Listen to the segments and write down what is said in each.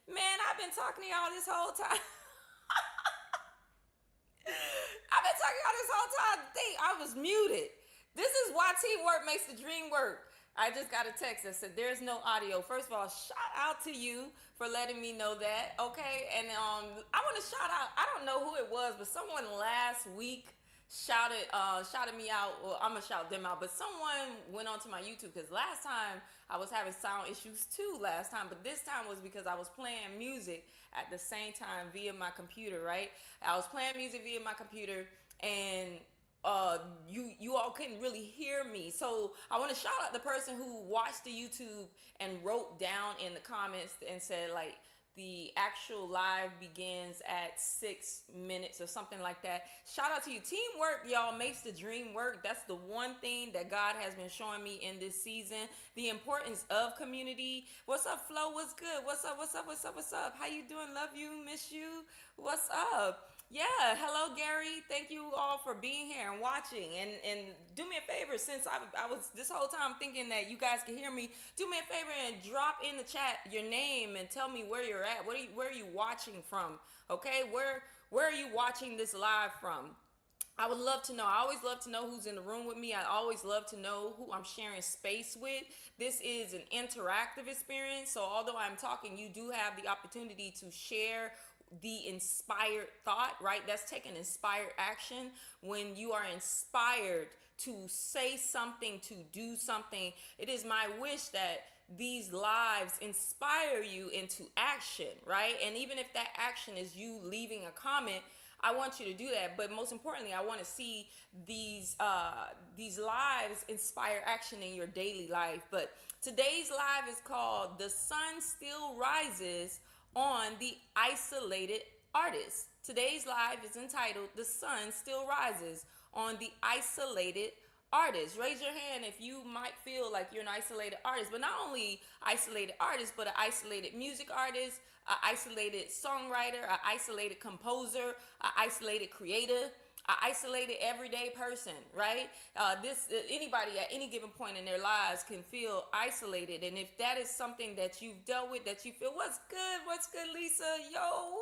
Man, I've been talking to y'all this whole time. I've been talking to y'all this whole time. Think I was muted. This is why teamwork makes the dream work. I just got a text that said there's no audio. First of all, shout out to you for letting me know that. Okay, and I want to shout out. I don't know who it was, but someone last week shouted me out. Well, I'm gonna shout them out, but someone went onto my YouTube because last time I was having sound issues too. Last time, but this time was because I was playing music at the same time via my computer. Right, I was playing music via my computer, and you all couldn't really hear me. So I want to shout out the person who watched the YouTube and wrote down in the comments and said like the actual live begins at 6 minutes or something like that. Shout out to you. Teamwork, y'all, makes the dream work. That's the one thing that God has been showing me in this season. The importance of community. What's up, Flo? What's good? What's up? What's up? What's up? What's up? How you doing? Love you. Miss you. What's up? Yeah, hello Gary. Thank you all for being here and watching. And do me a favor, since I was this whole time thinking that you guys can hear me. Do me a favor and drop in the chat your name and tell me where you're at. Where are you watching from? Okay, where are you watching this live from? I would love to know. I always love to know who's in the room with me. I always love to know who I'm sharing space with. This is an interactive experience. So although I'm talking, you do have the opportunity to share the inspired thought, right? That's taking inspired action. When you are inspired to say something, to do something, it is my wish that these lives inspire you into action, right? And even if that action is you leaving a comment, I want you to do that. But most importantly, I want to see these lives inspire action in your daily life. But today's live is called "The Sun Still Rises" on the isolated artist. Today's live is entitled "The Sun Still Rises" on the isolated artist. Raise your hand if you might feel like you're an isolated artist, but not only isolated artist, but an isolated music artist, an isolated songwriter, an isolated composer, an isolated creator, an isolated everyday person, right? This anybody at any given point in their lives can feel isolated, and if that is something that you've dealt with, that you feel, what's good, Lisa, yo.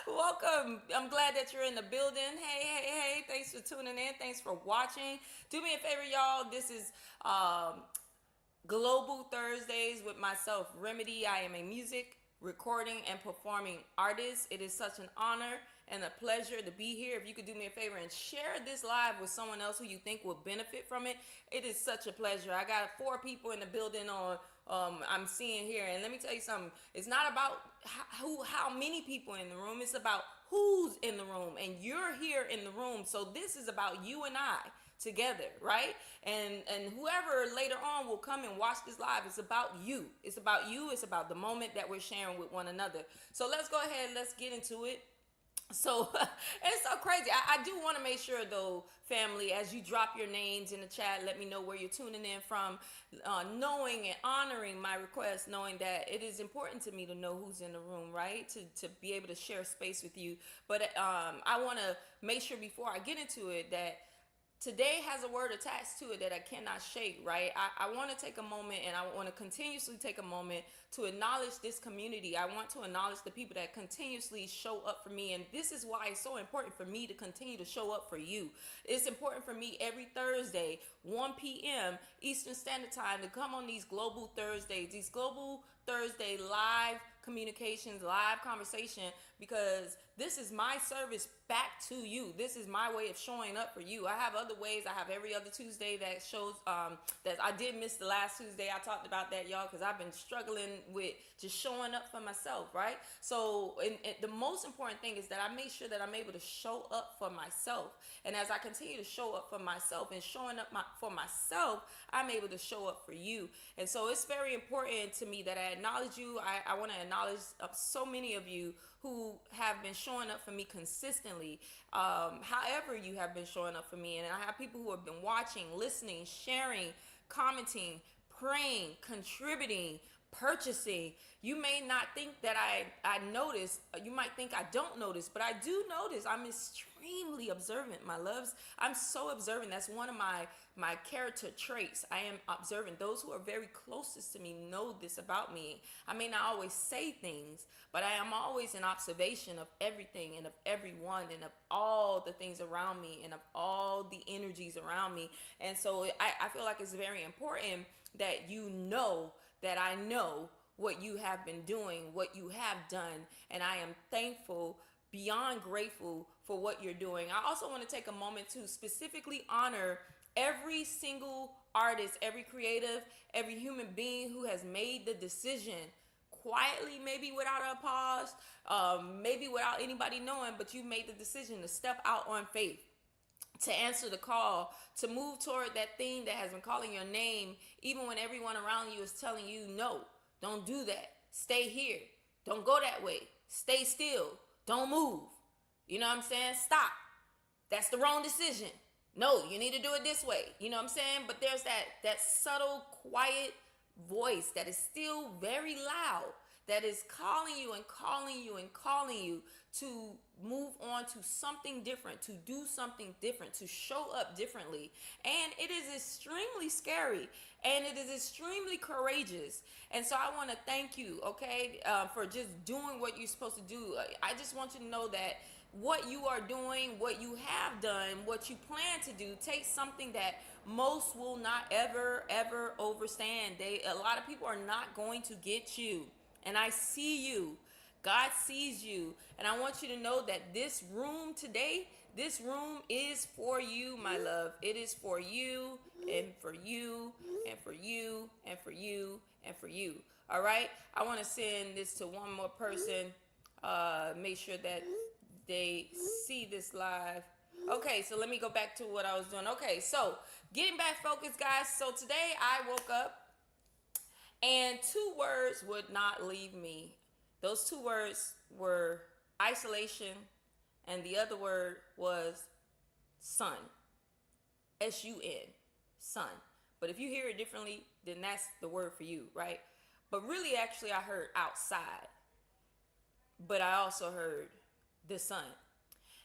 Welcome. I'm glad that you're in the building. Hey. Thanks for tuning in. Thanks for watching. Do me a favor, y'all. This is Global Thursdays with myself, Remedy. I am a music recording and performing artist. It is such an honor and a pleasure to be here. If you could do me a favor and share this live with someone else who you think will benefit from it, it is such a pleasure. I got 4 people in the building on I'm seeing here, and let me tell you something. It's not about how many people in the room. It's about who's in the room, and you're here in the room. So this is about you and I together, right? And whoever later on will come and watch this live, it's about you. It's about you. It's about the moment that we're sharing with one another. So let's go ahead. Let's get into it. So it's so crazy. I do want to make sure though, family, as you drop your names in the chat, let me know where you're tuning in from, knowing and honoring my request, knowing that it is important to me to know who's in the room, right? To be able to share space with you. But I want to make sure before I get into it that today has a word attached to it that I cannot shake, right? I want to take a moment, and I want to continuously take a moment to acknowledge this community. I want to acknowledge the people that continuously show up for me. And this is why it's so important for me to continue to show up for you. It's important for me every Thursday, 1 p.m. Eastern Standard Time, to come on these Global Thursdays, these Global Thursday live communications, live conversation, because this is my service back to you. This is my way of showing up for you. I have other ways. I have every other Tuesday that shows that I did miss the last Tuesday. I talked about that, y'all, because I've been struggling with just showing up for myself, right? So and the most important thing is that I make sure that I'm able to show up for myself. And as I continue to show up for myself and showing up for myself, I'm able to show up for you. And so it's very important to me that I acknowledge you. I want to acknowledge so many of you who have been showing up for me consistently, however you have been showing up for me. And I have people who have been watching, listening, sharing, commenting, praying, contributing, purchasing. You may not think that I notice. You might think I don't notice, but I do notice. I'm extremely observant, my loves. I'm so observant. That's one of my character traits. I am observant. Those who are very closest to me know this about me. I may not always say things, but I am always in observation of everything and of everyone and of all the things around me and of all the energies around me. And so I feel like it's very important that you know that I know what you have been doing, what you have done, and I am thankful, beyond grateful for what you're doing. I also want to take a moment to specifically honor every single artist, every creative, every human being who has made the decision quietly, maybe without a pause, maybe without anybody knowing, but you made the decision to step out on faith, to answer the call, to move toward that thing that has been calling your name, even when everyone around you is telling you, no, don't do that. Stay here. Don't go that way. Stay still. Don't move. You know what I'm saying? Stop. That's the wrong decision. No, you need to do it this way. You know what I'm saying? But there's that subtle, quiet voice that is still very loud, that is calling you and calling you and calling you to move on to something different, to do something different, to show up differently. And it is extremely scary and it is extremely courageous. And so I want to thank you, okay, for just doing what you're supposed to do. I just want you to know that what you are doing, what you have done, what you plan to do takes something that most will not ever overstand. A lot of people are not going to get you. And I see you. God sees you. And I want you to know that this room today, this room is for you, my love. It is for you and for you and for you and for you and for you. All right? I want to send this to one more person. Make sure that they see this live. Okay, so let me go back to what I was doing. Okay, so getting back focused, guys. So today I woke up and two words would not leave me. Those two words were isolation, and the other word was sun. S-U-N, sun. But if you hear it differently, then that's the word for you, right? But really, actually, I heard outside. But I also heard the sun.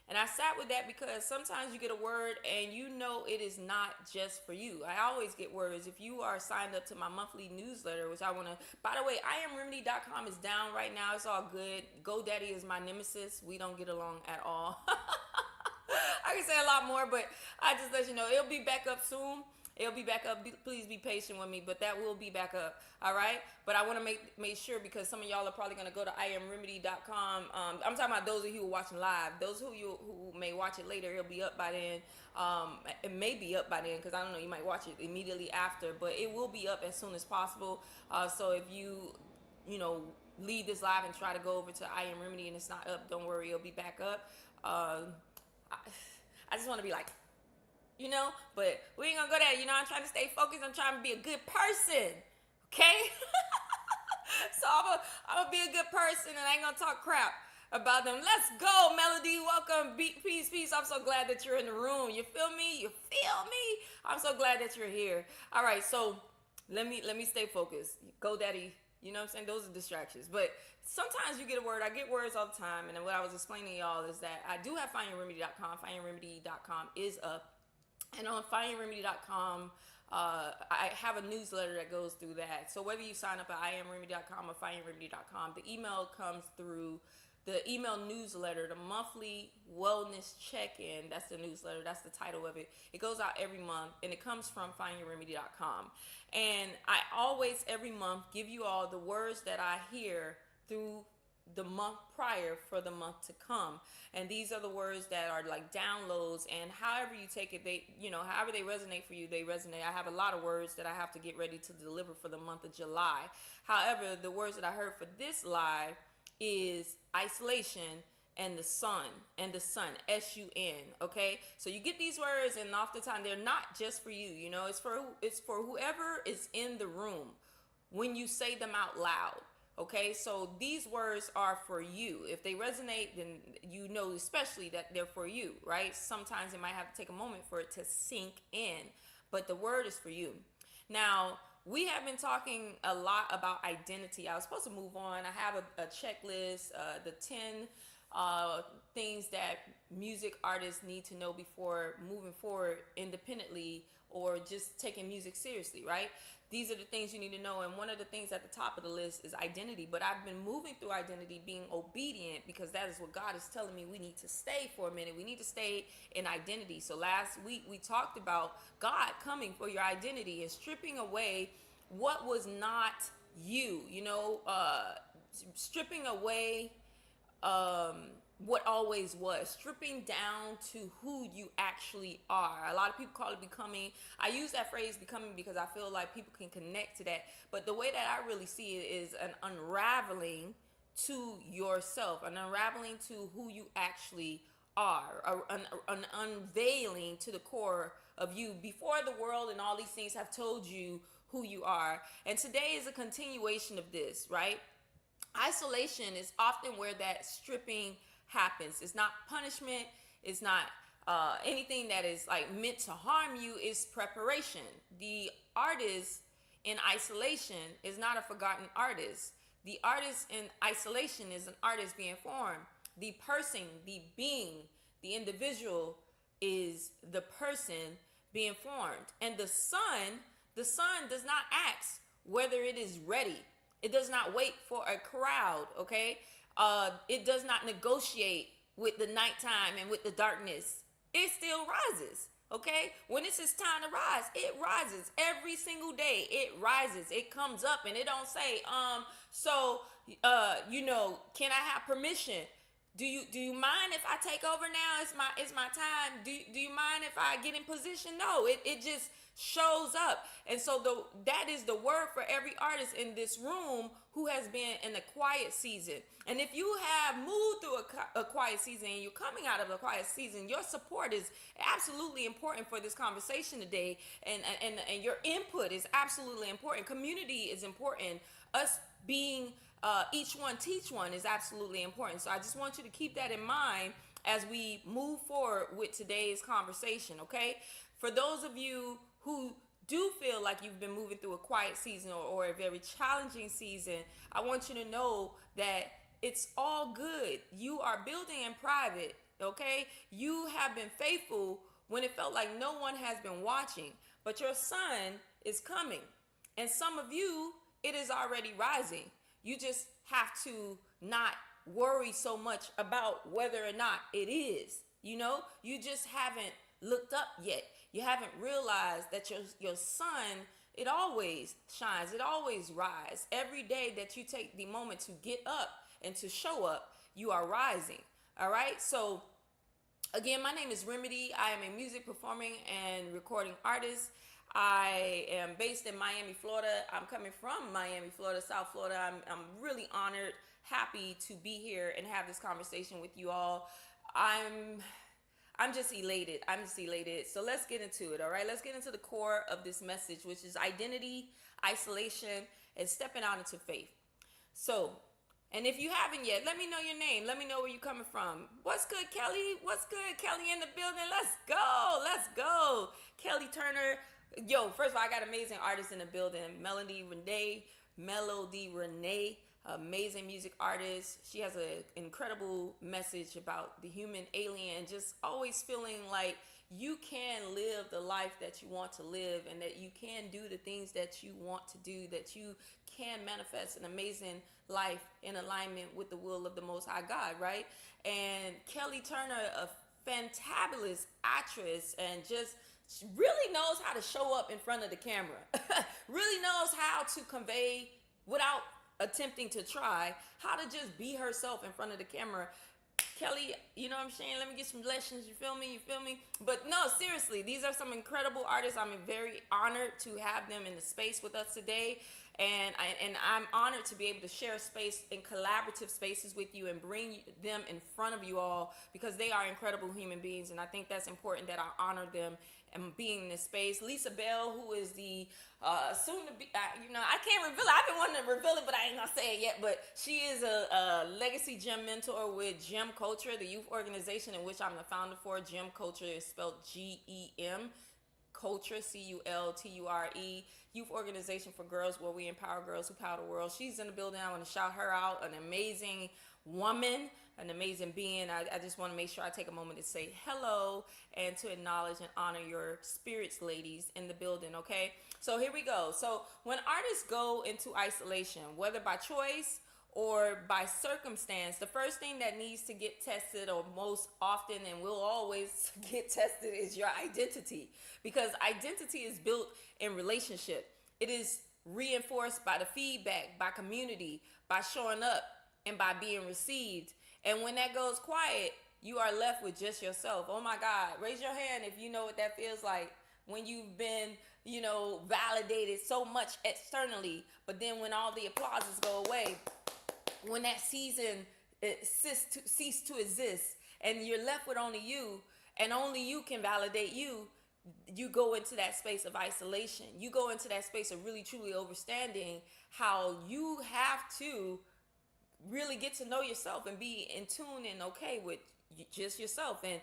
And I sat with that because sometimes you get a word and you know it is not just for you. I always get words. If you are signed up to my monthly newsletter, which I want to, by the way, IamRimidi.com is down right now. It's all good. GoDaddy is my nemesis. We don't get along at all. I can say a lot more, but I just let you know it'll be back up soon. It'll be back up. Please be patient with me, but that will be back up. All right. But I want to make sure, because some of y'all are probably going to go to IamRimidi.com. I'm talking about those of you who are watching live. Those who may watch it later, it'll be up by then. It may be up by then because I don't know. You might watch it immediately after, but it will be up as soon as possible. So if you leave this live and try to go over to IamRimidi and it's not up, don't worry. It'll be back up. I just want to be like, but we ain't gonna go there. I'm trying to stay focused. I'm trying to be a good person. Okay? So I'm gonna be a good person and I ain't gonna talk crap about them. Let's go, Melody. Welcome. Peace. I'm so glad that you're in the room. You feel me? I'm so glad that you're here. All right, so let me stay focused. GoDaddy, you know what I'm saying? Those are distractions. But sometimes you get a word. I get words all the time. And what I was explaining to y'all is that I do have FindYourRemedy.com. FindYourRemedy.com is up. And on FindYourRemedy.com, I have a newsletter that goes through that. So whether you sign up at IamRemedy.com or FindYourRemedy.com, the email comes through the email newsletter, the monthly wellness check-in. That's the newsletter. That's the title of it. It goes out every month, and it comes from FindYourRemedy.com. And I always, every month, give you all the words that I hear through the month prior for the month to come. And these are the words that are like downloads, and however you take it, they, however they resonate for you, they resonate. I have a lot of words that I have to get ready to deliver for the month of July. However, the words that I heard for this live is isolation and the sun, S-U-N. Okay. So you get these words, and oftentimes they're not just for you, it's for whoever is in the room when you say them out loud. Okay, so these words are for you. If they resonate, then especially that they're for you, right? Sometimes it might have to take a moment for it to sink in, but the word is for you. Now, we have been talking a lot about identity. I was supposed to move on. I have a checklist, the 10 things that music artists need to know before moving forward independently or just taking music seriously, right? These are the things you need to know. And one of the things at the top of the list is identity. But I've been moving through identity, being obedient, because that is what God is telling me we need to stay for a minute. We need to stay in identity. So last week we talked about God coming for your identity and stripping away what was not you, stripping away what always was, stripping down to who you actually are. A lot of people call it becoming. I use that phrase becoming because I feel like people can connect to that. But the way that I really see it is an unraveling to yourself, an unraveling to who you actually are, an unveiling to the core of you before the world and all these things have told you who you are. And today is a continuation of this, right? Isolation is often where that stripping happens. It's not punishment. It's not anything that is like meant to harm you. It's preparation. The artist in isolation is not a forgotten artist. The artist in isolation is an artist being formed. The person, the being, the individual is the person being formed. And the sun does not ask whether it is ready. It does not wait for a crowd, okay? It does not negotiate with the nighttime and with the darkness. It still rises, okay? When it's its time to rise, it rises every single day. It rises. It comes up and it don't say, can I have permission? Do you mind if I take over now? It's my time. Do you mind if I get in position? No, it just shows up. And so that is the word for every artist in this room who has been in a quiet season. And if you have moved through a quiet season and you're coming out of a quiet season, your support is absolutely important for this conversation today. And your input is absolutely important. Community is important. Us being each one teach one is absolutely important. So I just want you to keep that in mind as we move forward with today's conversation, okay? For those of you who do feel like you've been moving through a quiet season or a very challenging season, I want you to know that it's all good. You are building in private, okay? You have been faithful when it felt like no one has been watching, but your sun is coming. And some of you, it is already rising. You just have to not worry so much about whether or not it is. You just haven't looked up yet. You haven't realized that your sun, it always shines. It always rises. Every day that you take the moment to get up and to show up, you are rising. All right. So again, my name is Remedy. I am a music performing and recording artist. I am based in Miami, Florida. I'm coming from Miami, Florida, South Florida. I'm really honored, happy to be here and have this conversation with you all. I'm just elated. So let's get into it, all right? Let's get into the core of this message, which is identity, isolation, and stepping out into faith. So, and if you haven't yet, let me know your name. Let me know where you're coming from. What's good, Kelly? What's good, Kelly in the building? Let's go. Kelly Turner. Yo, first of all, I got amazing artists in the building. Melody Renee, amazing music artist. She has an incredible message about the human alien, just always feeling like you can live the life that you want to live and that you can do the things that you want to do, that you can manifest an amazing life in alignment with the will of the Most High God, right? And Kelly Turner, a fantabulous actress, and just she really knows how to show up in front of the camera, really knows how to convey without attempting to try, how to just be herself in front of the camera. Kelly, you know what I'm saying? Let me get some lessons. You feel me? But no, seriously, these are some incredible artists. I'm very honored to have them in the space with us today. And I'm honored to be able to share space in collaborative spaces with you and bring them in front of you all because they are incredible human beings. And I think that's important that I honor them and being in this space. Lisa Bell, who is the soon to be, I can't reveal it. I've been wanting to reveal it, but I ain't gonna say it yet. But she is a legacy gym mentor with Gym Culture, the youth organization in which I'm the founder for. Gym Culture is spelled GEM. Culture, CULTURE, youth organization for girls where we empower girls who power the world. She's in the building. I want to shout her out. An amazing woman, an amazing being. I just want to make sure I take a moment to say hello and to acknowledge and honor your spirits, ladies, in the building, okay? So here we go. So when artists go into isolation, whether by choice or by circumstance, the first thing that needs to get tested, or most often and will always get tested, is your identity. Because identity is built in relationship. It is reinforced by the feedback, by community, by showing up, and by being received. And when that goes quiet, you are left with just yourself. Oh my God, raise your hand if you know what that feels like, when you've been, validated so much externally, but then when all the applauses go away, when that season ceased to exist, and you're left with only you, and only you can validate you, you go into that space of isolation. You go into that space of really truly understanding how you have to really get to know yourself and be in tune and okay with just yourself. And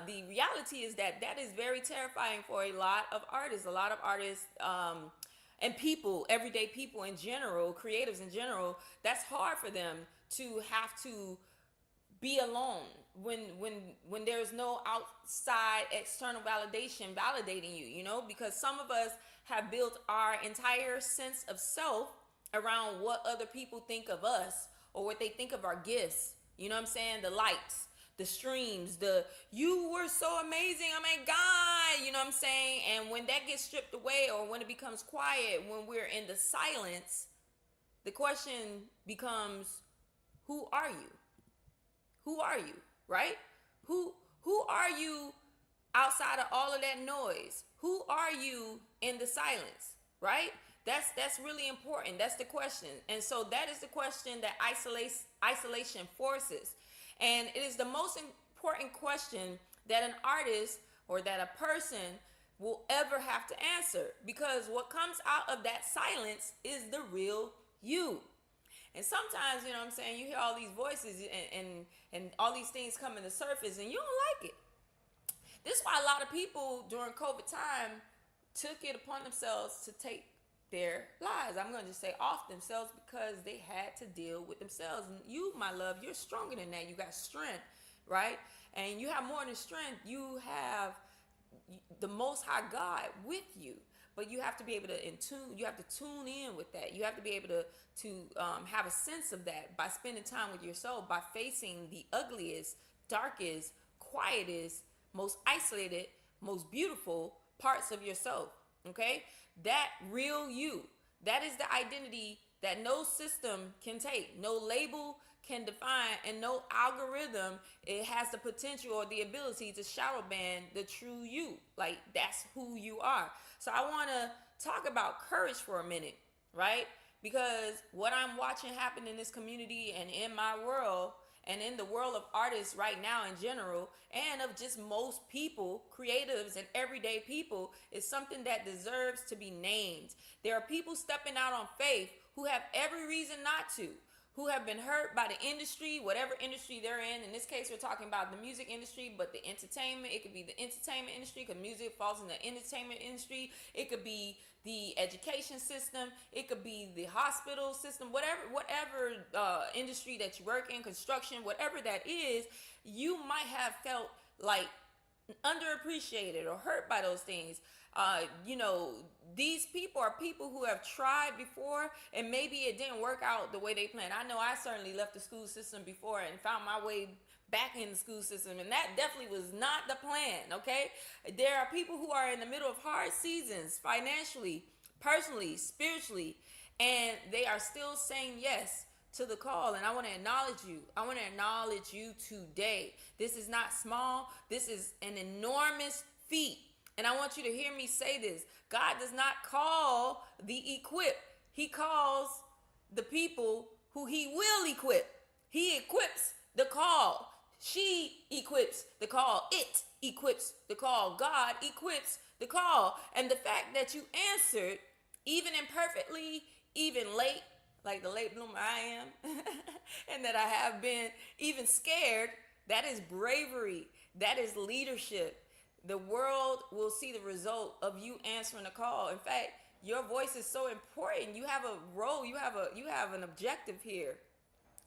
the reality is that is very terrifying for a lot of artists. A lot of artists and people, everyday people in general, creatives in general, that's hard for them to have to be alone when there's no outside external validation validating you, because some of us have built our entire sense of self around what other people think of us, or what they think of our gifts. You know what I'm saying? The likes, the streams, you were so amazing, oh my God, you know what I'm saying? And when that gets stripped away, or when it becomes quiet, when we're in the silence, the question becomes, who are you? Who are you, right? Who are you outside of all of that noise? Who are you in the silence, right? That's really important. That's the question. And so that is the question that isolation forces. And it is the most important question that an artist or that a person will ever have to answer, because what comes out of that silence is the real you. And sometimes, you know what I'm saying, you hear all these voices and all these things come to the surface and you don't like it. This is why a lot of people during COVID time took it upon themselves to take their lives. I'm going to just say off themselves, because they had to deal with themselves. And you, my love, you're stronger than that. You got strength, right? And you have more than strength. You have the Most High God with you. But you have to be able to you have to tune in with that. You have to be able to have a sense of that by spending time with yourself, by facing the ugliest, darkest, quietest, most isolated, most beautiful parts of yourself. Okay? That real you. That is the identity that no system can take, no label can define, and no algorithm, it has the potential or the ability to shadow ban the true you. Like, that's who you are. So I want to talk about courage for a minute, right? Because what I'm watching happen in this community and in my world, and in the world of artists right now in general, and of just most people, creatives and everyday people, is something that deserves to be named. There are people stepping out on faith who have every reason not to, who have been hurt by the industry, whatever industry they're in. In this case, we're talking about the music industry, but the entertainment, it could be the entertainment industry, because music falls in the entertainment industry. It could be the education system. It could be the hospital system, whatever industry that you work in, construction, whatever that is, you might have felt like underappreciated or hurt by those things. These people are people who have tried before, and maybe it didn't work out the way they planned. I know I certainly left the school system before and found my way back in the school system, and that definitely was not the plan, okay? There are people who are in the middle of hard seasons, financially, personally, spiritually, and they are still saying yes to the call. And I want to acknowledge you. I want to acknowledge you today. This is not small. This is an enormous feat. And I want you to hear me say this. God does not call the equipped. He calls the people who he will equip. He equips the call. She equips the call. It equips the call. God equips the call. And the fact that you answered, even imperfectly, even late, like the late bloomer I am, and that I have been even scared, that is bravery. That is leadership. the world will see the result of you answering the call. In fact, your voice is so important. You have a role. You have an objective here.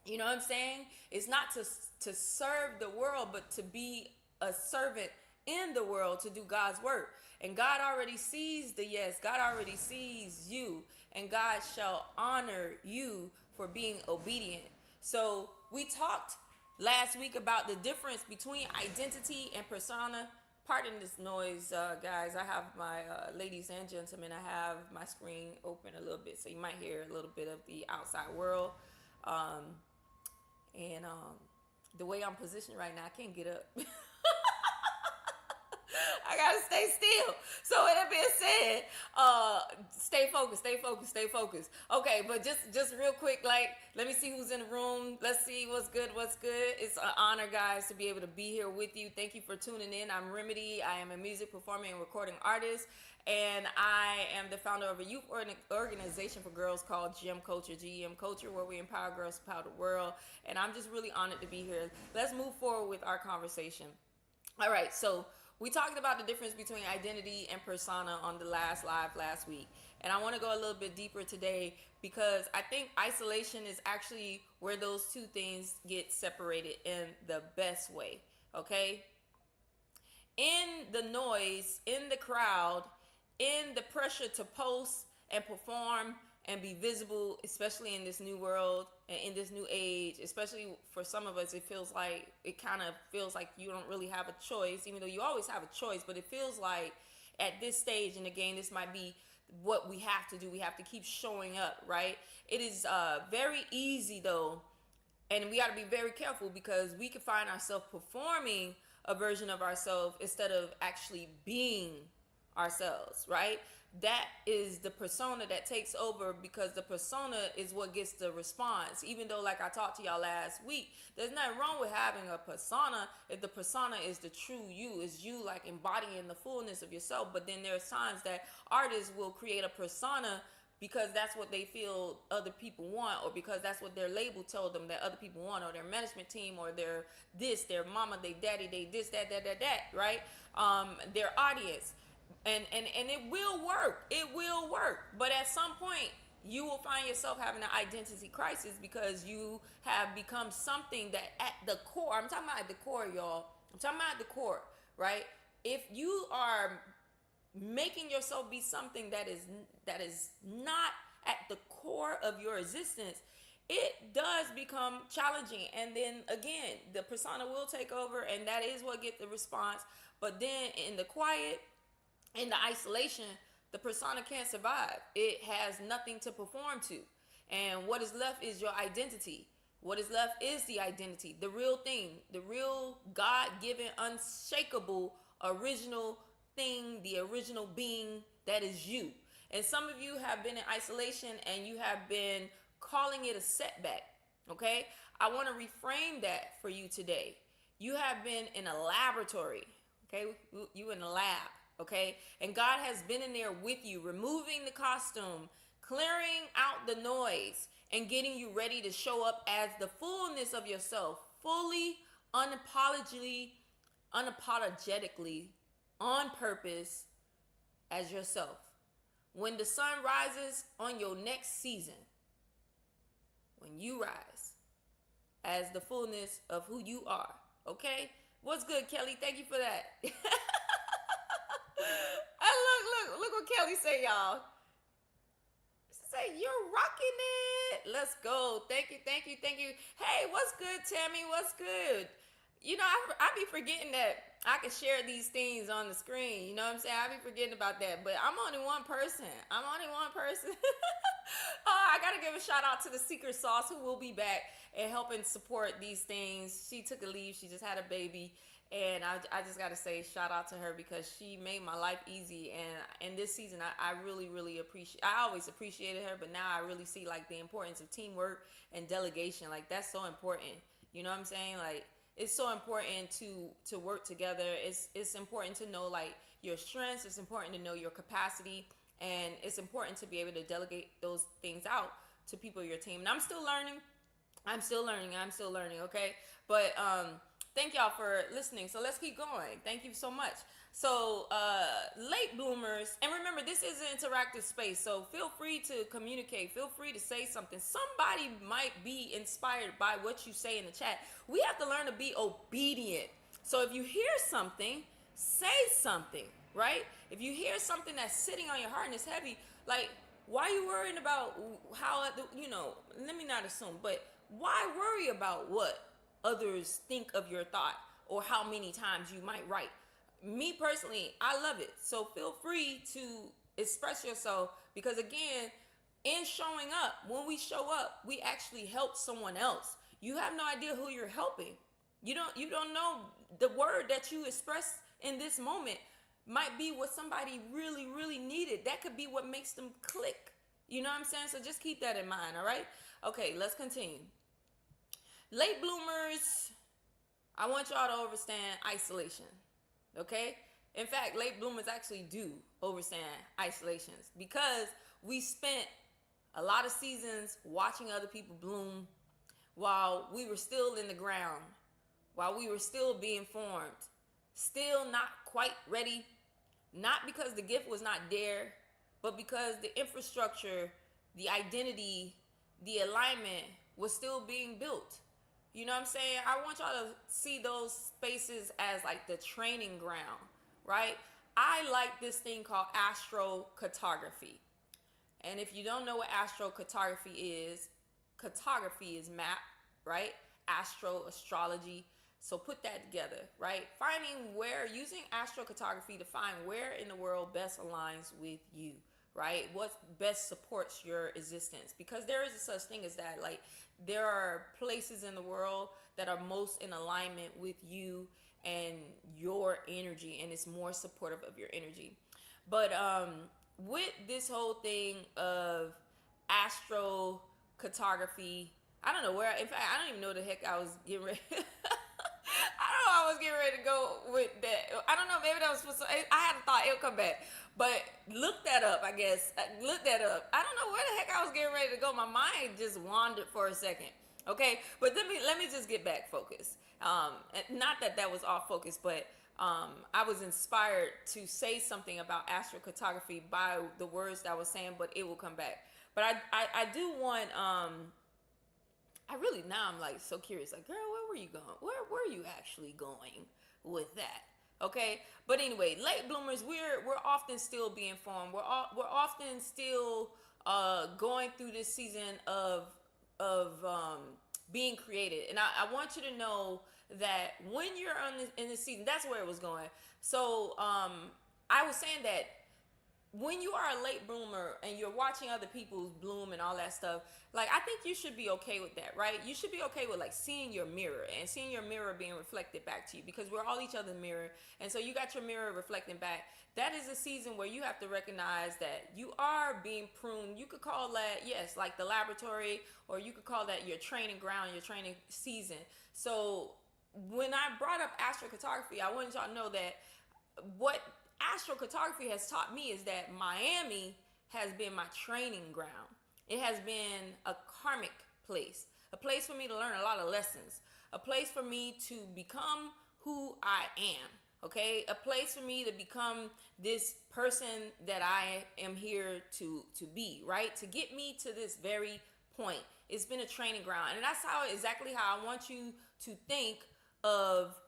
You know what I'm saying? It's not to serve the world, but to be a servant in the world to do God's work. And God already sees the yes. God already sees you, and God shall honor you for being obedient. So we talked last week about the difference between identity and persona. Pardon this noise, guys. I have my ladies and gentlemen, I have my screen open a little bit, so you might hear a little bit of the outside world. And the way I'm positioned right now, I can't get up. I gotta stay still. So with that being said, stay focused, stay focused, stay focused. Okay, but just real quick, like, let me see who's in the room. Let's see what's good, what's good. It's an honor, guys, to be able to be here with you. Thank you for tuning in. I'm RIMIDI. I am a music performing and recording artist, and I am the founder of a youth organization for girls called GM Culture, GEM Culture, where we empower girls to power the world. And I'm just really honored to be here. Let's move forward with our conversation. All right, so we talked about the difference between identity and persona on the last live last week. And I want to go a little bit deeper today because I think isolation is actually where those two things get separated in the best way, okay? In the noise, in the crowd, in the pressure to post and perform and be visible, especially in this new world and in this new age, especially for some of us, it kind of feels like you don't really have a choice, even though you always have a choice, but it feels like at this stage in the game, this might be what we have to do. We have to keep showing up, right? It is very easy though, and we got to be very careful because we can find ourselves performing a version of ourselves instead of actually being ourselves, right? That is the persona that takes over because the persona is what gets the response. Even though, like I talked to y'all last week, there's nothing wrong with having a persona if the persona is the true you, is you like embodying the fullness of yourself. But then there's times that artists will create a persona because that's what they feel other people want, or because that's what their label told them that other people want, or their management team, or their mama, their daddy, they this, that, right? Their audience. And it will work. It will work. But at some point, you will find yourself having an identity crisis because you have become something that at the core, I'm talking about at the core, y'all. I'm talking about at the core, right? If you are making yourself be something that is not at the core of your existence, it does become challenging. And then again, the persona will take over, and that is what gets the response. But then in the quiet, in the isolation, the persona can't survive. It has nothing to perform to. And what is left is your identity. What is left is the identity, the real thing, the real God-given, unshakable, original thing, the original being that is you. And some of you have been in isolation and you have been calling it a setback, okay? I want to reframe that for you today. You have been in a laboratory, okay? You in a lab. Okay, and God has been in there with you, removing the costume, clearing out the noise, and getting you ready to show up as the fullness of yourself, fully, unapologetically, on purpose as yourself. When the sun rises on your next season, when you rise as the fullness of who you are, okay? What's good, Kelly? Thank you for that. Look what Kelly say, y'all. She say, you're rocking it. Let's go. Thank you. Hey, what's good, Tammy? What's good? You know, I be forgetting that I can share these things on the screen. You know what I'm saying? I be forgetting about that. But I'm only one person. I got to give a shout out to the Secret Sauce, who will be back and helping support these things. She took a leave. She just had a baby. And I just got to say shout out to her because she made my life easy. And in this season, I really, really I always appreciated her, but now I really see like the importance of teamwork and delegation. Like, that's so important. You know what I'm saying? Like, it's so important to work together. It's important to know like your strengths. It's important to know your capacity, and it's important to be able to delegate those things out to people in your team. And I'm still learning. Okay. But, thank y'all for listening. So let's keep going. Thank you so much. So, late bloomers, and remember, this is an interactive space, so feel free to communicate. Feel free to say something. Somebody might be inspired by what you say in the chat. We have to learn to be obedient. So, if you hear something, say something, right? If you hear something that's sitting on your heart and it's heavy, like, why are you worrying about how, let me not assume, but why worry about what others think of your thought or how many times you might write? Me personally, I love it. So feel free to express yourself, because again, in showing up, when we show up, we actually help someone else. You have no idea who you're helping. You don't know the word that you express in this moment might be what somebody really, really needed. That could be what makes them click. You know what I'm saying? So just keep that in mind, all right? Okay, let's continue. Late bloomers, I want y'all to understand isolation. Okay? In fact, late bloomers actually do understand isolations, because we spent a lot of seasons watching other people bloom while we were still in the ground, while we were still being formed, still not quite ready, not because the gift was not there, but because the infrastructure, the identity, the alignment was still being built. You know what I'm saying? I want y'all to see those spaces as like the training ground, right? I like this thing called astrocartography. And if you don't know what astrocartography is map, right? Astrology. So put that together, right? Using astrocartography to find where in the world best aligns with you, right? What best supports your existence. Because there is a such thing as that. Like, there are places in the world that are most in alignment with you and your energy, and it's more supportive of your energy. But with this whole thing of astrocartography, I don't know where. In fact, I don't even know the heck I was getting ready. I don't know. I was getting ready to go with that. I don't know. Maybe that was supposed to. I had a thought it'll come back, but look that up. I guess look that up. I don't know where the heck I was getting ready to go. My mind just wandered for a second. Okay, but let me just get back focused. Not that was off focus, but I was inspired to say something about astrocartography by the words that I was saying, but it will come back. But I do want I really, now I'm like so curious. Like, girl, where were you going? Where were you actually going with that? Okay, but anyway, late bloomers, we're often still being formed. We're often still going through this season of being created. And I want you to know that when you're in this season, that's where it was going. So I was saying that when you are a late bloomer and you're watching other people bloom and all that stuff, like, I think you should be okay with that, right? You should be okay with like seeing your mirror and seeing your mirror being reflected back to you, because we're all each other's mirror. And so you got your mirror reflecting back. That is a season where you have to recognize that you are being pruned. You could call that, yes, like the laboratory, or you could call that your training ground, your training season. So when I brought up astrocartography, I wanted y'all to know that what astrocartography has taught me is that Miami has been my training ground. It has been a karmic place, a place for me to learn a lot of lessons, a place for me to become who I am, okay? A place for me to become this person that I am here to be, right? To get me to this very point. It's been a training ground. And that's exactly how I want you to think of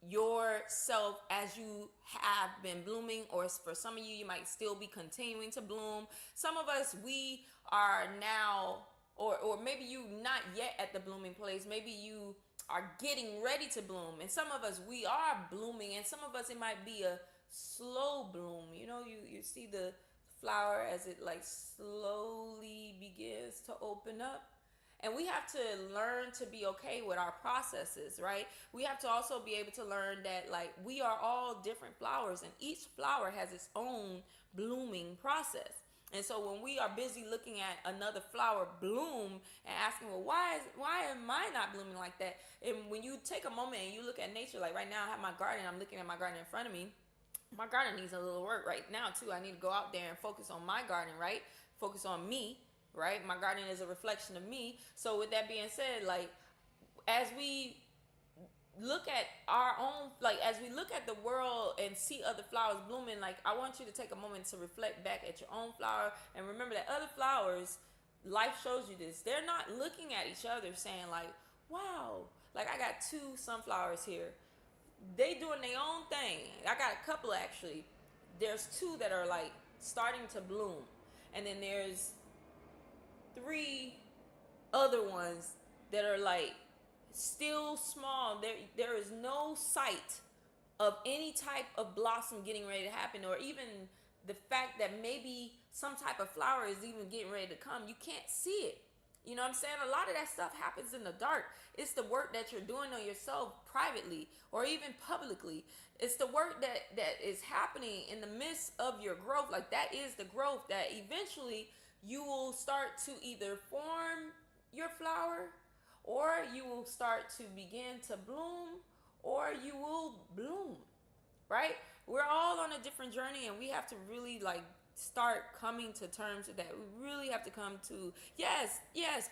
yourself as you have been blooming, or for some of you, you might still be continuing to bloom. Some of us, we are now, or maybe you not yet at the blooming place. Maybe you are getting ready to bloom. And some of us, we are blooming, and some of us, it might be a slow bloom. You know, you see the flower as it like slowly begins to open up. And we have to learn to be okay with our processes, right? We have to also be able to learn that, like, we are all different flowers, and each flower has its own blooming process. And so when we are busy looking at another flower bloom and asking, well, why am I not blooming like that? And when you take a moment and you look at nature, like right now I have my garden, I'm looking at my garden in front of me. My garden needs a little work right now too. I need to go out there and focus on my garden, right? Focus on me. Right? My garden is a reflection of me. So with that being said, like, as we look at our own, like as we look at the world and see other flowers blooming, like I want you to take a moment to reflect back at your own flower and remember that other flowers, life shows you this, they're not looking at each other saying like, wow, like I got two sunflowers here, they doing their own thing. I got a couple actually. There's two that are like starting to bloom, and then there's three other ones that are like still small. There is no sight of any type of blossom getting ready to happen, or even the fact that maybe some type of flower is even getting ready to come. You can't see it. You know what I'm saying? A lot of that stuff happens in the dark. It's the work that you're doing on yourself privately or even publicly. It's the work that is happening in the midst of your growth. Like that is the growth that eventually you will start to either form your flower, or you will start to begin to bloom, or you will bloom, right? We're all on a different journey, and we have to really like start coming to terms with that. We really have to come to, yes,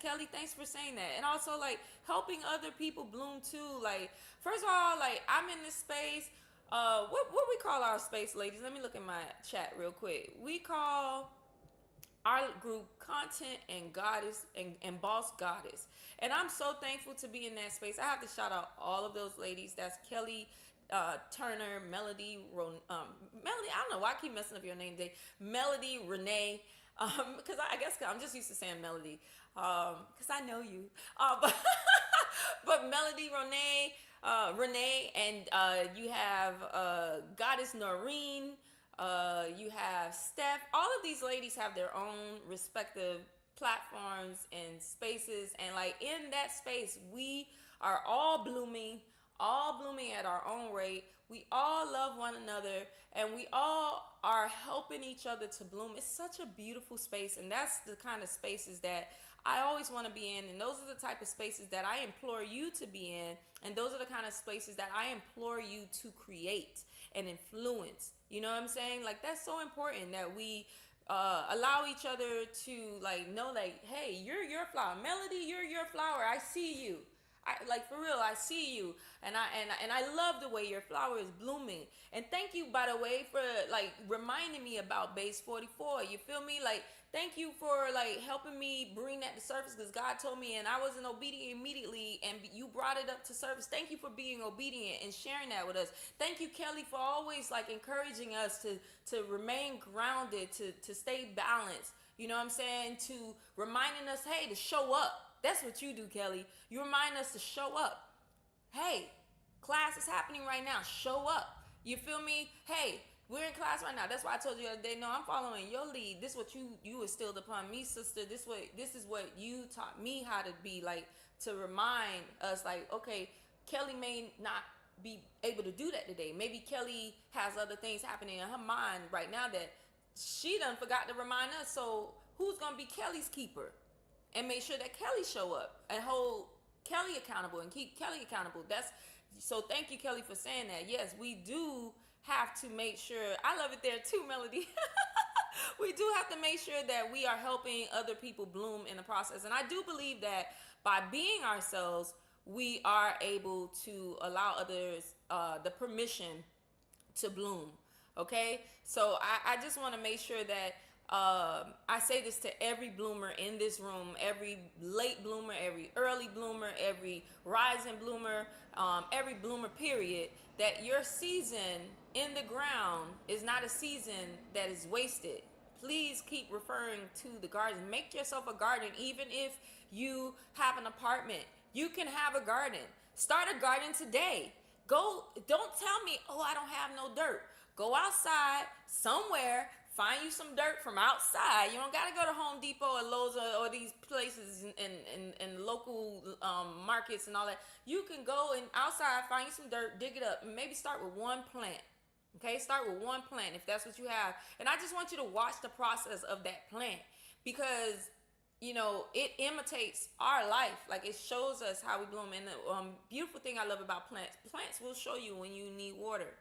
Kelly, thanks for saying that. And also like helping other people bloom too. Like, first of all, like I'm in this space. What we call our space, ladies? Let me look at my chat real quick. We call our group Content and Goddess and Boss Goddess. And I'm so thankful to be in that space. I have to shout out all of those ladies. That's Kelly, Turner, Melody, Melody, I don't know why I keep messing up your name today. Melody, Renee, because I guess I'm just used to saying Melody, because I know you. But Melody, Renee, and you have Goddess Noreen. You have Steph. All of these ladies have their own respective platforms and spaces, and like in that space, we are all blooming at our own rate. We all love one another, and we all are helping each other to bloom. It's such a beautiful space, and that's the kind of spaces that I always want to be in, and those are the type of spaces that I implore you to be in, and those are the kind of spaces that I implore you to create and influence. You know what I'm saying? Like that's so important that we allow each other to like know like, hey, you're your flower. Melody, you're your flower. I see you. Like for real, I see you, and I love the way your flower is blooming. And thank you, by the way, for like reminding me about Base 44. You feel me? Like thank you for like helping me bring that to surface, because God told me and I wasn't obedient immediately, and you brought it up to surface. Thank you for being obedient and sharing that with us. Thank you, Kelly, for always like encouraging us to remain grounded, to stay balanced. You know what I'm saying? To reminding us, hey, to show up. That's what you do, Kelly. You remind us to show up. Hey, class is happening right now. Show up. You feel me? Hey, we're in class right now. That's why I told you the other day, no, I'm following your lead. This is what you instilled upon me, sister. This is what you taught me how to be, like, to remind us, like, okay, Kelly may not be able to do that today. Maybe Kelly has other things happening in her mind right now that she done forgot to remind us. So who's going to be Kelly's keeper? And make sure that Kelly show up and hold Kelly accountable and keep Kelly accountable. So thank you, Kelly, for saying that. Yes, we do have to make sure. I love it there too, Melody. We do have to make sure that we are helping other people bloom in the process. And I do believe that by being ourselves, we are able to allow others the permission to bloom. Okay? So I just want to make sure that I say this to every bloomer in this room, every late bloomer, every early bloomer, every rising bloomer, every bloomer period, that your season in the ground is not a season that is wasted. Please keep referring to the garden. Make yourself a garden. Even if you have an apartment, you can have a garden. Start a garden today. Don't tell me, oh, I don't have no dirt. Go outside somewhere. Find you some dirt from outside. You don't got to go to Home Depot or Lowe's or these places and local markets and all that. You can go and outside, find you some dirt, dig it up, and maybe start with one plant. Okay, start with one plant if that's what you have. And I just want you to watch the process of that plant, because you know it imitates our life. Like it shows us how we bloom. And the beautiful thing I love about plants will show you when you need water.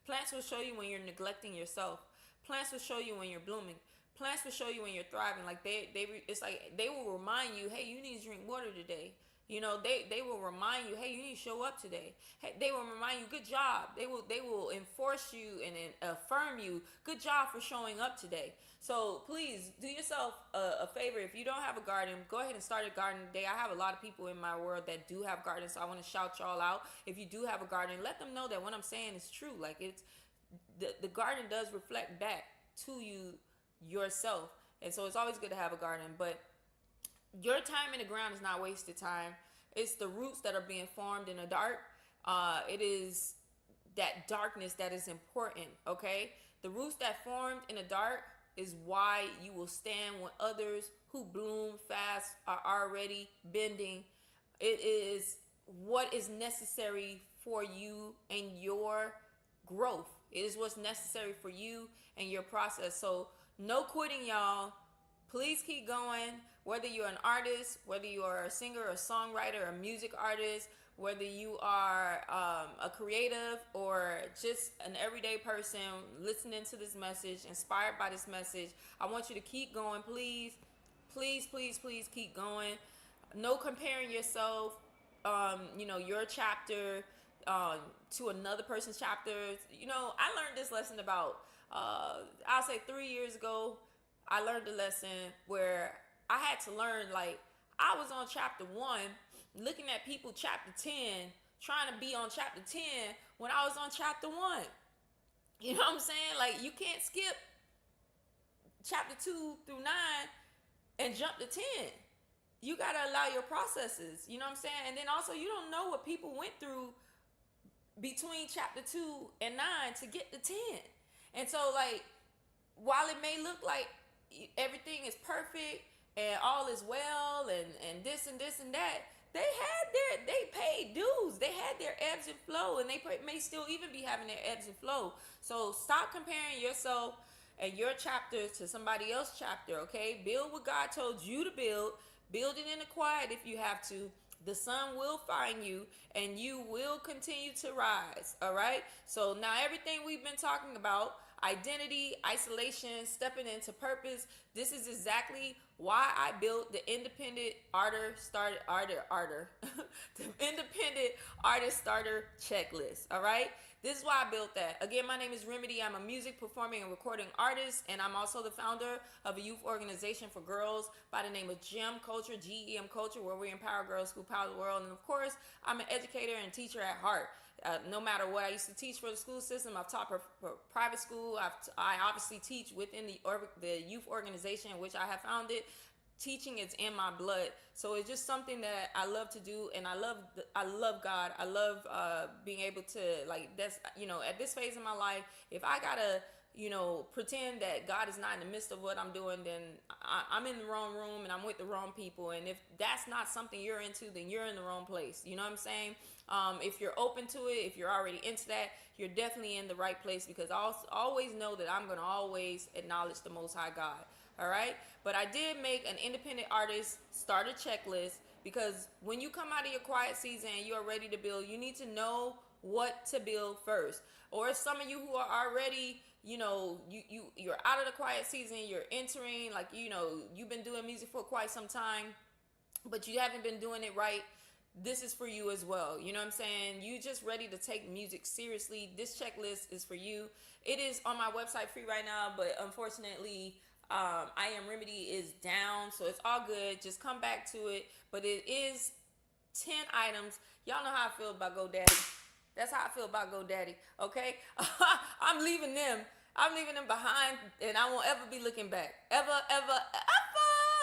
Plants will show you when you're neglecting yourself. Plants will show you when you're blooming. Plants will show you when you're thriving. Like it's like they will remind you, hey, you need to drink water today. They will remind you, hey, you need to show up today. Hey, they will remind you, good job. They will enforce you and affirm you, good job for showing up today. So please do yourself a favor. If you don't have a garden, go ahead and start a garden today. I have a lot of people in my world that do have gardens, so I want to shout y'all out. If you do have a garden, let them know that what I'm saying is true. Like, it's the garden does reflect back to you yourself, and so it's always good to have a garden. But your time in the ground is not wasted time. It's the roots that are being formed in the dark. It is that darkness that is important, okay? The roots that formed in the dark is why you will stand when others who bloom fast are already bending. It is what is necessary for you and your growth. It is what's necessary for you and your process. So no quitting, y'all. Please keep going. Whether you're an artist, whether you are a singer, a songwriter, a music artist, whether you are a creative or just an everyday person listening to this message, inspired by this message, I want you to keep going. Please, please, please, please keep going. No comparing yourself, your chapter to another person's chapter. I learned this lesson about, I'll say 3 years ago. I learned a lesson where I had to learn, like, I was on chapter 1, looking at people chapter 10, trying to be on chapter 10 when I was on chapter 1. You know what I'm saying? Like, you can't skip chapter 2 through 9 and jump to 10. You got to allow your processes, you know what I'm saying? And then also, you don't know what people went through between chapter 2 and 9 to get to 10. And so, like, while it may look like everything is perfect and all is well and this and this and that, they paid dues. They had their ebbs and flow, and they may still even be having their ebbs and flow. So stop comparing yourself and your chapter to somebody else's chapter, okay? Build what God told you to build. Build it in the quiet if you have to. The sun will find you, and you will continue to rise, all right? So now everything we've been talking about, identity, isolation, stepping into purpose, this is exactly why I built the independent the independent artist starter checklist. All right, this is why I built that. Again, my name is Remedy. I'm a music, performing, and recording artist, and I'm also the founder of a youth organization for girls by the name of GEM Culture, GEM Culture, where we empower girls who power the world. And of course, I'm an educator and teacher at heart. No matter what, I used to teach for the school system. I've taught for private school. I obviously teach within the youth organization which I have founded. Teaching is in my blood, so it's just something that I love to do, and I love God. I love being able to, like, that's, at this phase in my life, if I gotta pretend that God is not in the midst of what I'm doing, then I'm in the wrong room and I'm with the wrong people. And if that's not something you're into, then you're in the wrong place. You know what I'm saying? If you're open to it, if you're already into that, you're definitely in the right place, because I always know that I'm going to always acknowledge the Most High God. All right? But I did make an independent artist starter checklist, because when you come out of your quiet season and you are ready to build, you need to know what to build first. Or some of you who are already, you're out of the quiet season, you're entering, like, you've been doing music for quite some time, but you haven't been doing it right. This is for you as well. You know what I'm saying? You just ready to take music seriously. This checklist is for you. It is on my website free right now, but unfortunately, I Am Remedy is down, so it's all good. Just come back to it. But it is 10 items. Y'all know how I feel about GoDaddy. That's how I feel about GoDaddy, okay? I'm leaving them behind, and I won't ever be looking back. Ever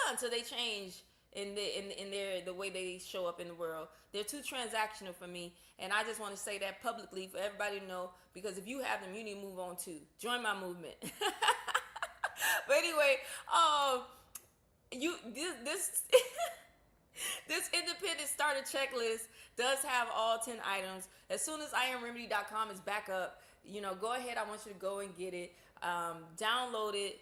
until they change in the way they show up in the world. They're too transactional for me, and I just want to say that publicly for everybody to know, because if you have them, you need to move on too. Join my movement. But anyway, this this independent starter checklist does have all 10 items. As soon as IamRemedy.com is back up, go ahead. I want you to go and get it. Download it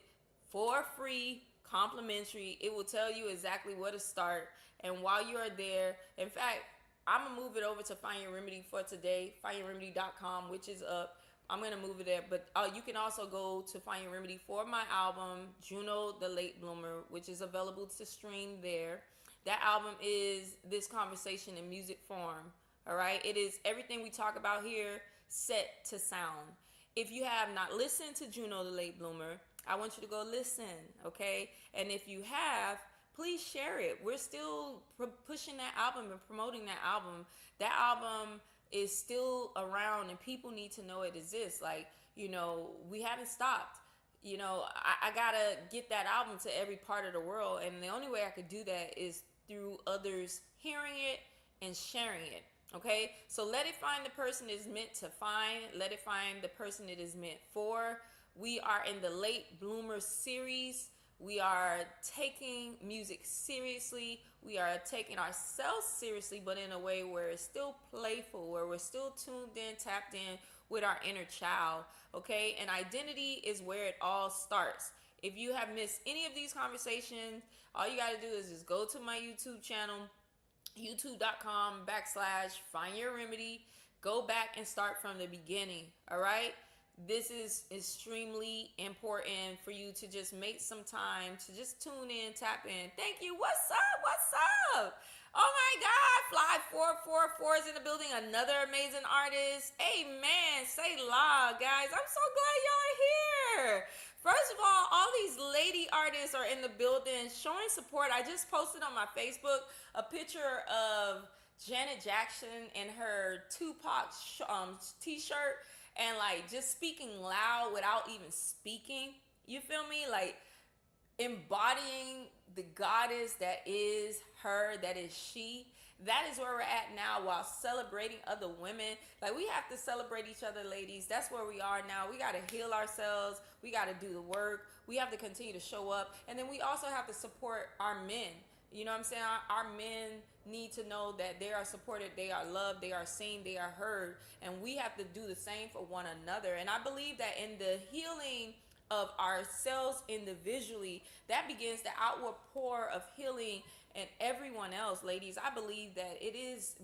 for free, complimentary. It will tell you exactly where to start. And while you are there, in fact, I'm going to move it over to Find Your Remedy for today, findyourremedy.com, which is up. I'm going to move it there. But you can also go to Find Your Remedy for my album, Juno the Late Bloomer, which is available to stream there. That album is this conversation in music form. All right, it is everything we talk about here set to sound. If you have not listened to Juno the Late Bloomer, I want you to go listen, okay? And if you have, please share it. We're still pushing that album and promoting that album. That album is still around and people need to know it exists. Like, we haven't stopped. I gotta get that album to every part of the world, and the only way I could do that is through others hearing it and sharing it. Okay, so let it find the person it is meant to find. Let it find the person it is meant for. We are in the Late Bloomer series. We are taking music seriously. We are taking ourselves seriously, but in a way where it's still playful, where we're still tuned in, tapped in with our inner child. Okay, and identity is where it all starts. If you have missed any of these conversations, all you got to do is just go to my YouTube channel, youtube.com/find your remedy. Go back and start from the beginning. All right, this is extremely important for you to just make some time to just tune in, tap in. Thank you. What's up? Oh my God, Fly 444 is in the building. Another amazing artist. Amen. Say la, guys. I'm so glad y'all are here. First of all these lady artists are in the building showing support. I just posted on my Facebook a picture of Janet Jackson in her Tupac t-shirt and like just speaking loud without even speaking. You feel me? Like embodying the goddess that is her, that is she. That is where we're at now, while celebrating other women. Like, we have to celebrate each other, ladies. That's where we are now. We got to heal ourselves. We got to do the work. We have to continue to show up. And then we also have to support our men. You know what I'm saying? Our men need to know that they are supported, they are loved, they are seen, they are heard. And we have to do the same for one another. And I believe that in the healing of ourselves individually, that begins the outward pour of healing and everyone else. Ladies, I believe that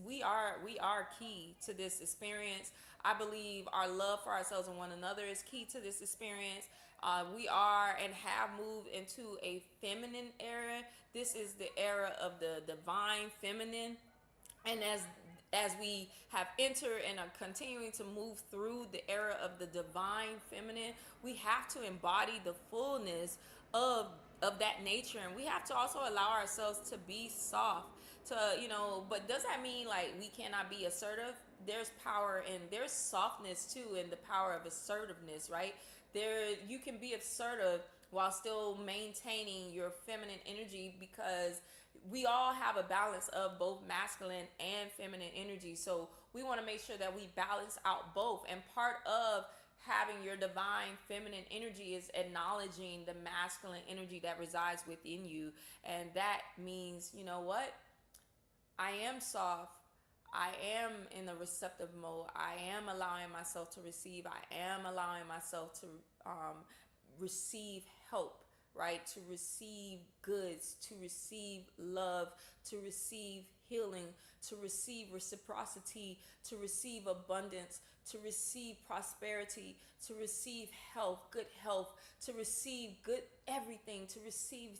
we are key to this experience. I believe our love for ourselves and one another is key to this experience. We are and have moved into a feminine era. This is the era of the divine feminine. And as we have entered and are continuing to move through the era of the divine feminine, we have to embody the fullness of that nature, and we have to also allow ourselves to be soft, but does that mean like we cannot be assertive? There's power and there's softness too in the power of assertiveness, right? You can be assertive while still maintaining your feminine energy, because we all have a balance of both masculine and feminine energy. So we want to make sure that we balance out both. And part of having your divine feminine energy is acknowledging the masculine energy that resides within you. And that means, you know what? I am soft. I am in a receptive mode. I am allowing myself to receive. I am allowing myself to receive help, right? To receive goods, to receive love, to receive healing, to receive reciprocity, to receive abundance, to receive prosperity, to receive health, to receive good everything, to receive,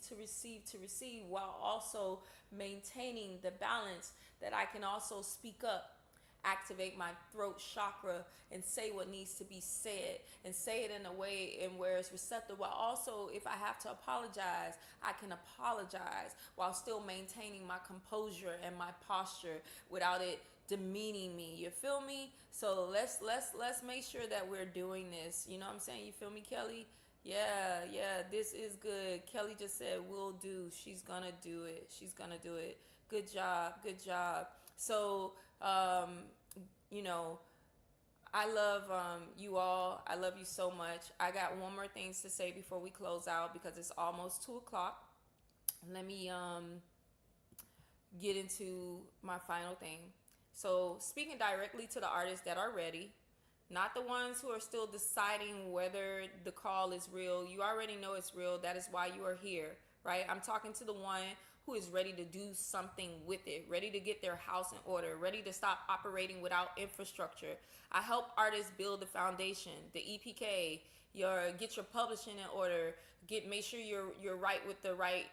while also maintaining the balance that I can also speak up, activate my throat chakra, and say what needs to be said, and say it in a way in where it's receptive, while also, if I have to apologize, I can apologize while still maintaining my composure and my posture without it demeaning me. You feel me? So let's make sure that we're doing this. You know what I'm saying? You feel me, Kelly? Yeah, this is good. Kelly just said will do. She's gonna do it. Good job. So I love you all. I love you so much. I got one more things to say before we close out, because it's almost 2:00. Let me get into my final thing. So, speaking directly to the artists that are ready, not the ones who are still deciding whether the call is real. You already know it's real. That is why you are here, right? I'm talking to the one who is ready to do something with it, ready to get their house in order, ready to stop operating without infrastructure. I help artists build the foundation, the EPK, get your publishing in order, make sure you're right with the right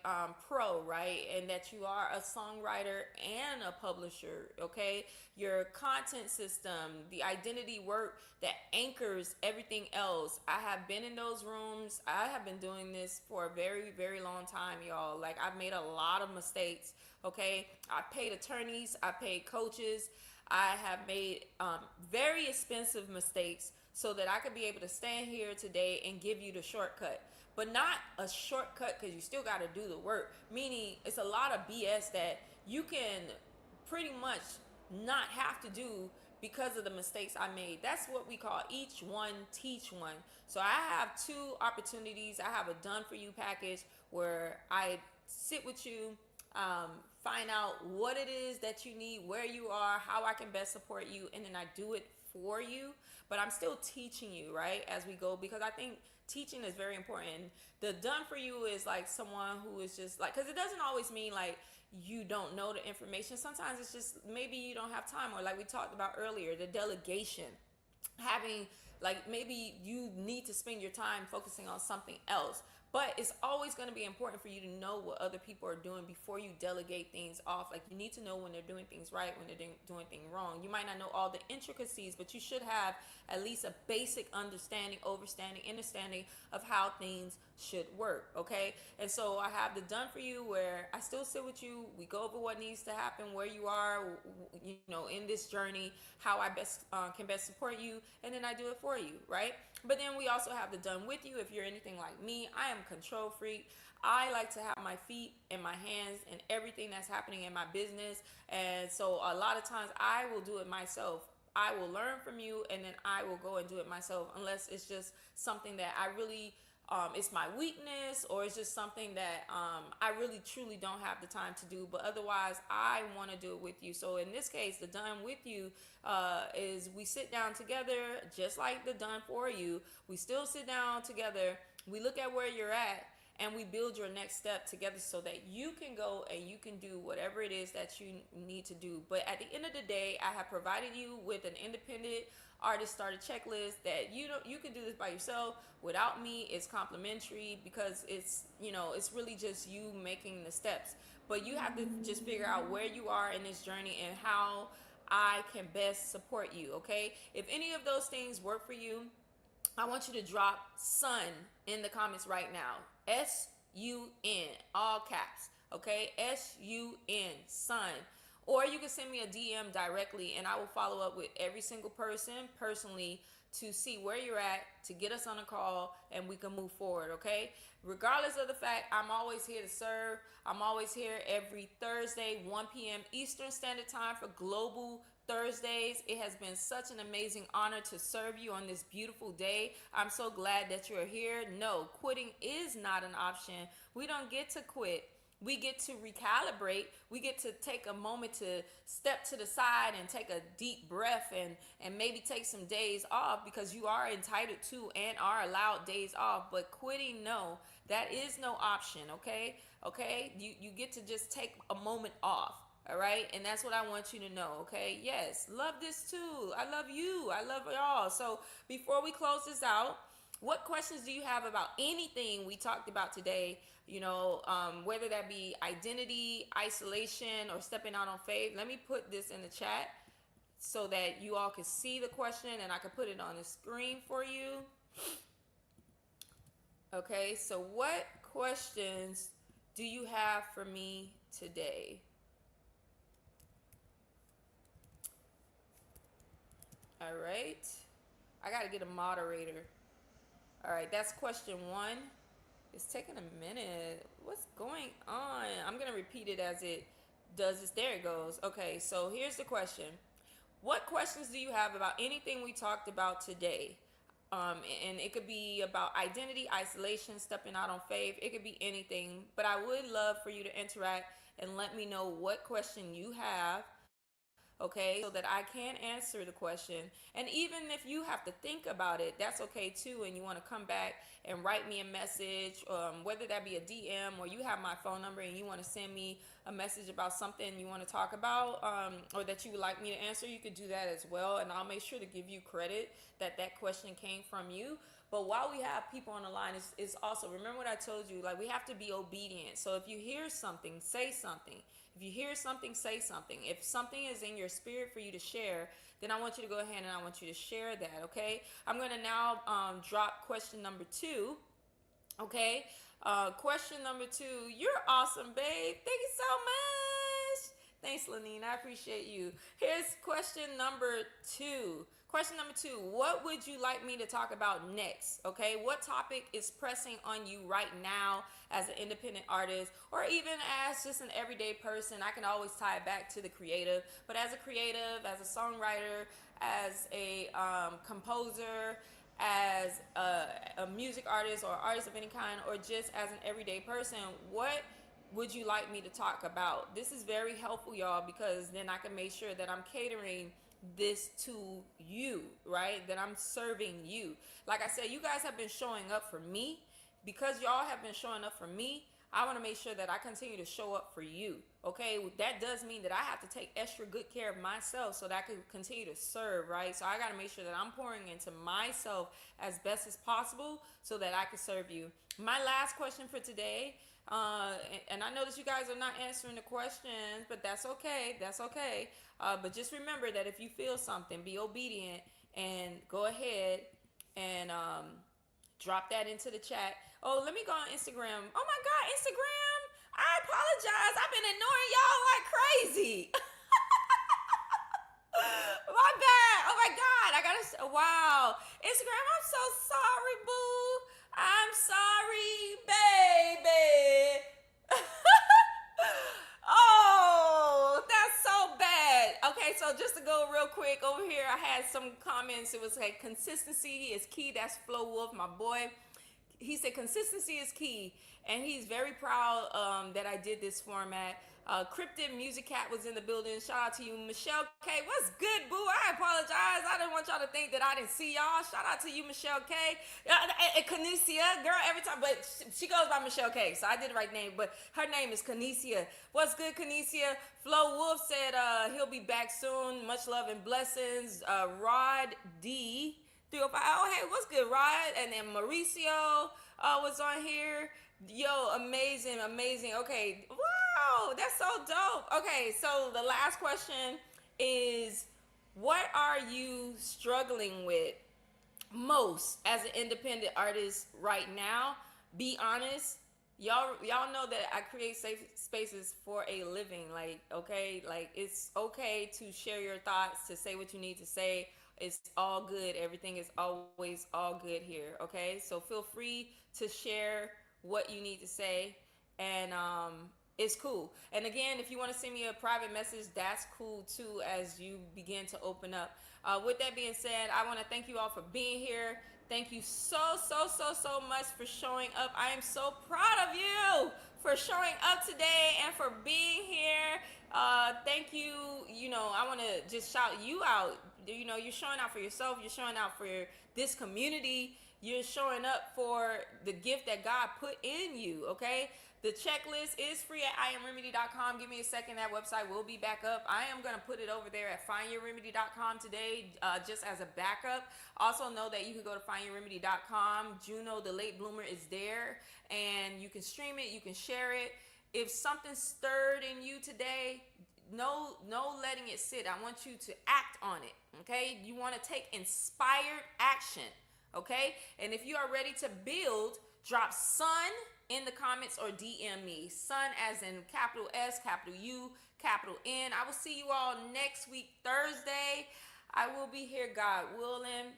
pro, right, and that you are a songwriter and a publisher. Okay, your content system, the identity work that anchors everything else. I have been in those rooms. I have been doing this for a very, very long time, y'all. Like, I've made a lot of mistakes. Okay, I paid attorneys, I paid coaches, I have made very expensive mistakes so that I could be able to stand here today and give you the shortcut. But not a shortcut, because you still got to do the work. Meaning, it's a lot of BS that you can pretty much not have to do because of the mistakes I made. That's what we call each one, teach one. So I have two opportunities. I have a done for you package where I sit with you, find out what it is that you need, where you are, how I can best support you, and then I do it for you. But I'm still teaching you, right, as we go, because I think teaching is very important. The done for you is like someone who is just like, because it doesn't always mean like you don't know the information. Sometimes it's just maybe you don't have time, or like we talked about earlier, the delegation. Having, like, maybe you need to spend your time focusing on something else. But it's always going to be important for you to know what other people are doing before you delegate things off. Like, you need to know when they're doing things right, when they're doing things wrong. You might not know all the intricacies, but you should have at least a basic understanding, understanding of how things should work, okay? And so I have the done for you where I still sit with you. We go over what needs to happen, where you are, you know, in this journey, how I can best support you, and then I do it for you, right? But then we also have the done with you. If you're anything like me, I am a control freak. I like to have my feet and my hands in everything that's happening in my business. And so a lot of times I will do it myself. I will learn from you, and then I will go and do it myself, unless it's just something that I really, it's my weakness, or it's just something that I really truly don't have the time to do. But otherwise, I want to do it with you. So in this case, the done with you is we sit down together, just like the done for you. We still sit down together. We look at where you're at, and we build your next step together so that you can go and you can do whatever it is that you need to do. But at the end of the day, I have provided you with an independent artist starter checklist that you can do this by yourself. Without me, it's complimentary, because it's, you know, it's really just you making the steps. But you have to just figure out where you are in this journey and how I can best support you, okay? If any of those things work for you, I want you to drop "sun" in the comments right now. S-U-N, all caps, okay? S-U-N, sun. Or you can send me a DM directly, and I will follow up with every single person personally to see where you're at, to get us on a call, and we can move forward, okay? Regardless of the fact, I'm always here to serve. I'm always here every Thursday, 1 p.m. Eastern Standard Time for Global Thursdays. It has been such an amazing honor to serve you on this beautiful day. I'm so glad that you're here. No, quitting is not an option. We don't get to quit. We get to recalibrate. We get to take a moment to step to the side and take a deep breath, and maybe take some days off, because you are entitled to and are allowed days off. But quitting, no, that is no option, okay? Okay? You get to just take a moment off. All right, and that's what I want you to know, okay? Yes, love this too. I love you. I love y'all. So before we close this out, what questions do you have about anything we talked about today? You know, whether that be identity, isolation, or stepping out on faith. Let me put this in the chat so that you all can see the question, and I can put it on the screen for you. Okay, so what questions do you have for me today? All right, I gotta get a moderator. All right, that's question one. It's taking a minute. What's going on? I'm gonna repeat it as it does this. There it goes. Okay, so here's the question. What questions do you have about anything we talked about today? And it could be about identity, isolation, stepping out on faith. It could be anything, but I would love for you to interact and let me know what question you have, okay, so that I can answer the question. And even if you have to think about it, that's okay too, and you want to come back and write me a message, whether that be a DM, or you have my phone number and you want to send me a message about something you want to talk about, or that you would like me to answer, you could do that as well, and I'll make sure to give you credit that that question came from you. But while we have people on the line, it's also, remember what I told you, like we have to be obedient. So if you hear something, say something. If you hear something, say something. If something is in your spirit for you to share, then I want you to go ahead and I want you to share that, okay? I'm going to now drop question number 2, okay? Question number 2, you're awesome, babe. Thank you so much. Thanks, Lenine. I appreciate you. Here's question number 2. Question number 2, what would you like me to talk about next? Okay, what topic is pressing on you right now as an independent artist, or even as just an everyday person? I can always tie it back to the creative, but as a creative, as a songwriter, as a composer, as a music artist or artist of any kind, or just as an everyday person, what would you like me to talk about? This is very helpful, y'all, because then I can make sure that I'm catering this to you, right? That I'm serving you. Like I said, you guys have been showing up for me. Because y'all have been showing up for me, I want to make sure that I continue to show up for you. Okay, that does mean that I have to take extra good care of myself so that I can continue to serve, right? So I got to make sure that I'm pouring into myself as best as possible so that I can serve you. My last question for today, and I know that you guys are not answering the questions, but that's okay. That's okay. But just remember that if you feel something, be obedient and go ahead and drop that into the chat. Oh, let me go on Instagram. Oh my God, Instagram. I apologize. I've been ignoring y'all like crazy. My bad. Oh my God. Wow. Instagram, I'm so sorry, boo. I'm sorry, baby. Oh, that's so bad. Okay, so just to go real quick over here, I had some comments. It was like consistency is key. That's Flo Wolf, my boy. He said consistency is key, and he's very proud that I did this format. Cryptid Music Cat was in the building. Shout out to you, Michelle K. What's good, boo? I apologize. I didn't want y'all to think that I didn't see y'all. Shout out to you, Michelle K. Kanesia, girl, every time, but she goes by Michelle K. So I did the right name, but her name is Kanesia. What's good, Kanesia? Flo Wolf said he'll be back soon. Much love and blessings. Rod D. 305. Oh, hey, what's good, Rod? And then Mauricio was on here. Yo, amazing, amazing. Okay, wow, that's so dope. Okay, so the last question is, what are you struggling with most as an independent artist right now? Be honest. Y'all know that I create safe spaces for a living. Like, okay, like it's okay to share your thoughts, to say what you need to say. It's all good. Everything is always all good here. Okay, so feel free to share what you need to say, and it's cool. And again, if you want to send me a private message, that's cool too, as you begin to open up. With that being said, I want to thank you all for being here. Thank you so much for showing up. I am so proud of you for showing up today and for being here. Thank you. You know, I want to just shout you out. You know, you're showing out for yourself. You're showing out for this community. You're showing up for the gift that God put in you, okay? The checklist is free at IamRemedy.com. Give me a second. That website will be back up. I am going to put it over there at FindYourRemedy.com today, just as a backup. Also know that you can go to FindYourRemedy.com. Juno, the late bloomer, is there, and you can stream it. You can share it. If something stirred in you today, no letting it sit. I want you to act on it, okay? You want to take inspired action. Okay, and if you are ready to build, drop son in the comments or DM me. Son as in capital S, capital U, capital N. I will see you all next week, Thursday. I will be here, God willing.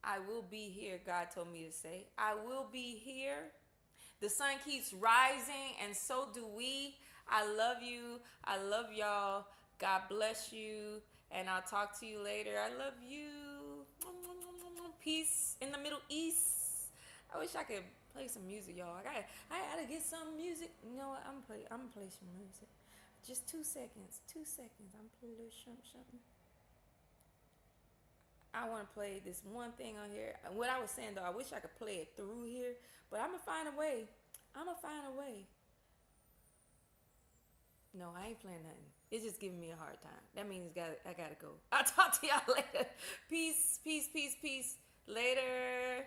I will be here, God told me to say. I will be here. The sun keeps rising, and so do we. I love you. I love y'all. God bless you, and I'll talk to you later. I love you. Peace in the Middle East. I wish I could play some music, y'all. I gotta get some music. You know what? I'm gonna play some music. Just 2 seconds. 2 seconds. I'm gonna play something. I want to play this one thing on here. What I was saying though, I wish I could play it through here, but I'm gonna find a way. No, I ain't playing nothing. It's just giving me a hard time. That means I gotta go. I'll talk to y'all later. Peace. Later.